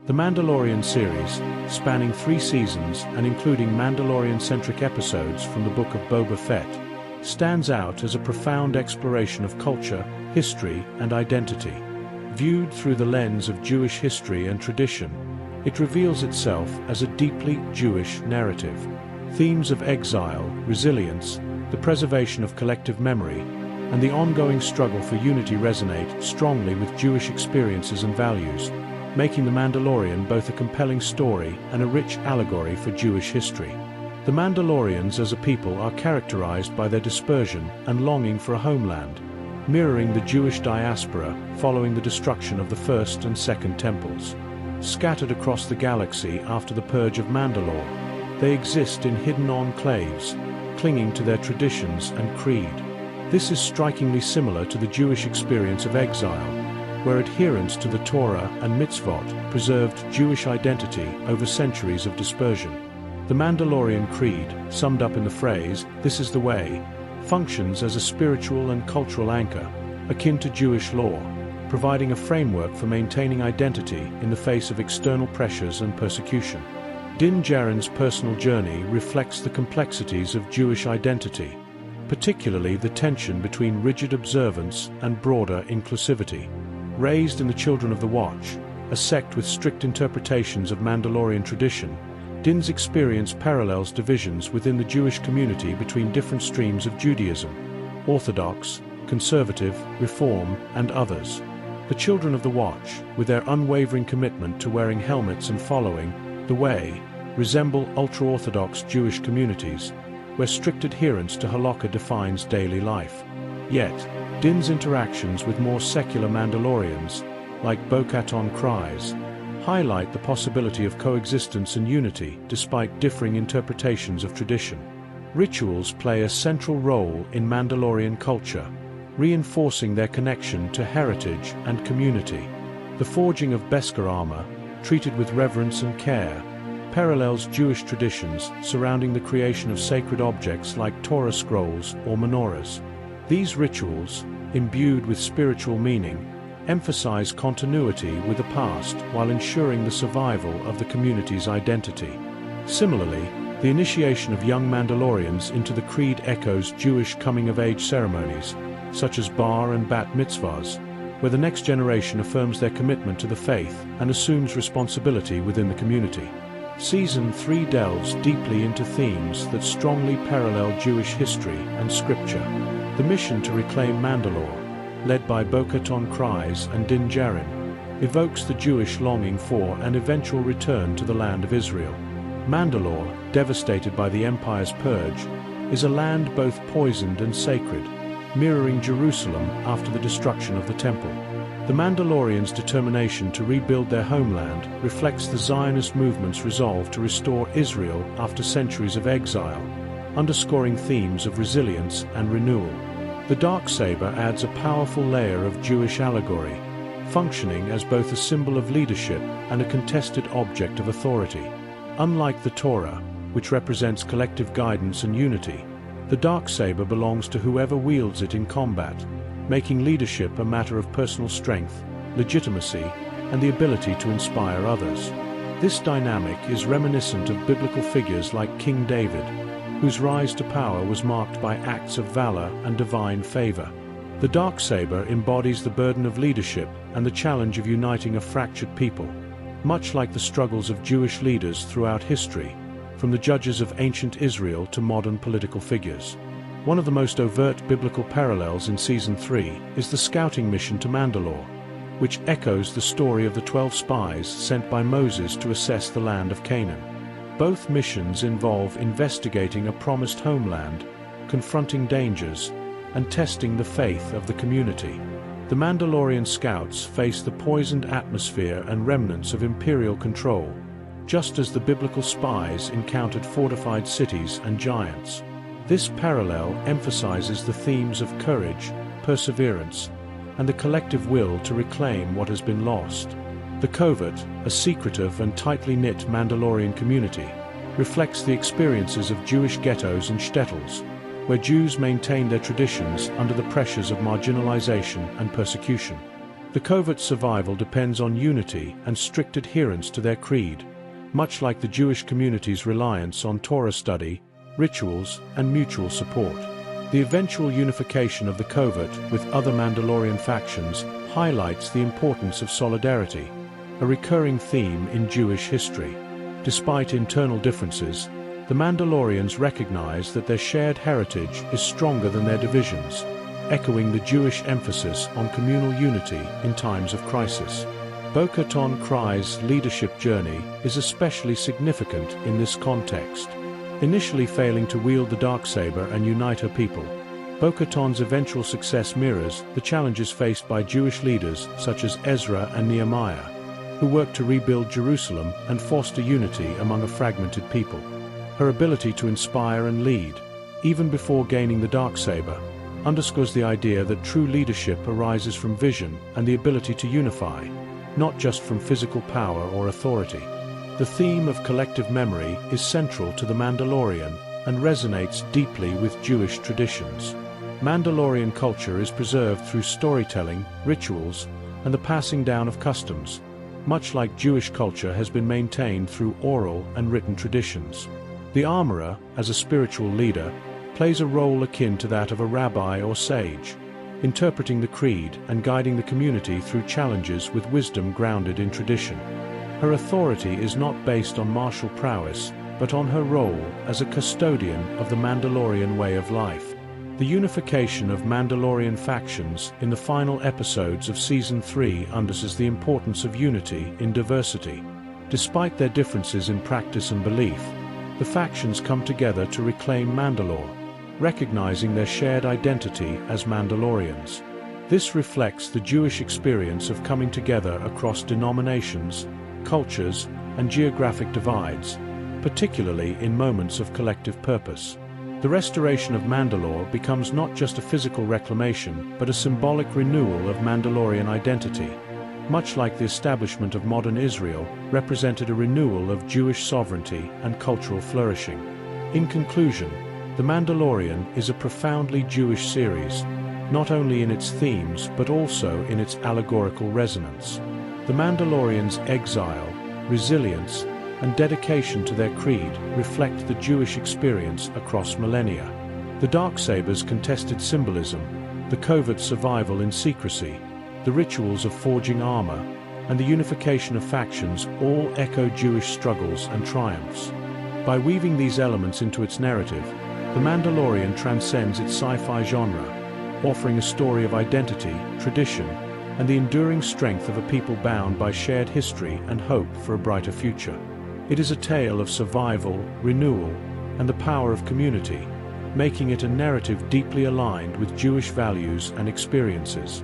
The Mandalorian series, spanning 3 seasons and including Mandalorian-centric episodes from the Book of Boba Fett, stands out as a profound exploration of culture, history, and identity. Viewed through the lens of Jewish history and tradition, it reveals itself as a deeply Jewish narrative. Themes of exile, resilience, the preservation of collective memory, and the ongoing struggle for unity resonate strongly with Jewish experiences and values, making The Mandalorian both a compelling story and a rich allegory for Jewish history. The Mandalorians as a people are characterized by their dispersion and longing for a homeland, mirroring the Jewish diaspora following the destruction of the First and Second Temples. Scattered across the galaxy after the Purge of Mandalore, they exist in hidden enclaves, clinging to their traditions and creed. This is strikingly similar to the Jewish experience of exile, where adherence to the Torah and mitzvot preserved Jewish identity over centuries of dispersion. The Mandalorian Creed, summed up in the phrase, "This is the way," functions as a spiritual and cultural anchor, akin to Jewish law, providing a framework for maintaining identity in the face of external pressures and persecution. Din Djarin's personal journey reflects the complexities of Jewish identity, particularly the tension between rigid observance and broader inclusivity. Raised in the Children of the Watch, a sect with strict interpretations of Mandalorian tradition, Din's experience parallels divisions within the Jewish community between different streams of Judaism: Orthodox, Conservative, Reform, and others. The Children of the Watch, with their unwavering commitment to wearing helmets and following the way, resemble ultra-Orthodox Jewish communities, where strict adherence to halakha defines daily life. Yet, Din's interactions with more secular Mandalorians, like Bo-Katan cries, highlight the possibility of coexistence and unity despite differing interpretations of tradition. Rituals play a central role in Mandalorian culture, reinforcing their connection to heritage and community. The forging of Beskar armor, treated with reverence and care, parallels Jewish traditions surrounding the creation of sacred objects like Torah scrolls or menorahs. These rituals, imbued with spiritual meaning, emphasize continuity with the past while ensuring the survival of the community's identity. Similarly, the initiation of young Mandalorians into the Creed echoes Jewish coming-of-age ceremonies, such as bar and bat mitzvahs, where the next generation affirms their commitment to the faith and assumes responsibility within the community. Season 3 delves deeply into themes that strongly parallel Jewish history and scripture. The mission to reclaim Mandalore, led by Bo-Katan Kryze and Din Djarin, evokes the Jewish longing for an eventual return to the land of Israel. Mandalore, devastated by the Empire's purge, is a land both poisoned and sacred, mirroring Jerusalem after the destruction of the Temple. The Mandalorians' determination to rebuild their homeland reflects the Zionist movement's resolve to restore Israel after centuries of exile, underscoring themes of resilience and renewal. The Darksaber adds a powerful layer of Jewish allegory, functioning as both a symbol of leadership and a contested object of authority. Unlike the Torah, which represents collective guidance and unity, the Darksaber belongs to whoever wields it in combat, making leadership a matter of personal strength, legitimacy, and the ability to inspire others. This dynamic is reminiscent of biblical figures like King David, whose rise to power was marked by acts of valor and divine favor. The Darksaber embodies the burden of leadership and the challenge of uniting a fractured people, much like the struggles of Jewish leaders throughout history, from the judges of ancient Israel to modern political figures. One of the most overt biblical parallels in Season 3 is the scouting mission to Mandalore, which echoes the story of the 12 spies sent by Moses to assess the land of Canaan. Both missions involve investigating a promised homeland, confronting dangers, and testing the faith of the community. The Mandalorian scouts face the poisoned atmosphere and remnants of imperial control, just as the biblical spies encountered fortified cities and giants. This parallel emphasizes the themes of courage, perseverance, and the collective will to reclaim what has been lost. The Covert, a secretive and tightly knit Mandalorian community, reflects the experiences of Jewish ghettos and shtetls, where Jews maintain their traditions under the pressures of marginalization and persecution. The covert survival depends on unity and strict adherence to their creed, much like the Jewish community's reliance on Torah study, rituals, and mutual support. The eventual unification of the covert with other Mandalorian factions highlights the importance of solidarity, a recurring theme in Jewish history. Despite internal differences, the Mandalorians recognize that their shared heritage is stronger than their divisions, echoing the Jewish emphasis on communal unity in times of crisis. Bo-Katan Kryze's leadership journey is especially significant in this context. Initially failing to wield the Darksaber and unite her people, Bo-Katan's eventual success mirrors the challenges faced by Jewish leaders such as Ezra and Nehemiah, who worked to rebuild Jerusalem and foster unity among a fragmented people. Her ability to inspire and lead, even before gaining the Darksaber, underscores the idea that true leadership arises from vision and the ability to unify, not just from physical power or authority. The theme of collective memory is central to The Mandalorian and resonates deeply with Jewish traditions. Mandalorian culture is preserved through storytelling, rituals, and the passing down of customs, much like Jewish culture has been maintained through oral and written traditions. The armorer, as a spiritual leader, plays a role akin to that of a rabbi or sage, interpreting the creed and guiding the community through challenges with wisdom grounded in tradition. Her authority is not based on martial prowess, but on her role as a custodian of the Mandalorian way of life. The unification of Mandalorian factions in the final episodes of Season 3 underscores the importance of unity in diversity. Despite their differences in practice and belief, the factions come together to reclaim Mandalore, recognizing their shared identity as Mandalorians. This reflects the Jewish experience of coming together across denominations, cultures, and geographic divides, particularly in moments of collective purpose. The restoration of Mandalore becomes not just a physical reclamation, but a symbolic renewal of Mandalorian identity, much like the establishment of modern Israel represented a renewal of Jewish sovereignty and cultural flourishing. In conclusion, The Mandalorian is a profoundly Jewish series, not only in its themes but also in its allegorical resonance. The Mandalorians' exile, resilience, and dedication to their creed reflect the Jewish experience across millennia. The Darksaber's contested symbolism, the covert survival in secrecy, the rituals of forging armor, and the unification of factions all echo Jewish struggles and triumphs. By weaving these elements into its narrative, The Mandalorian transcends its sci-fi genre, offering a story of identity, tradition, and the enduring strength of a people bound by shared history and hope for a brighter future. It is a tale of survival, renewal, and the power of community, making it a narrative deeply aligned with Jewish values and experiences.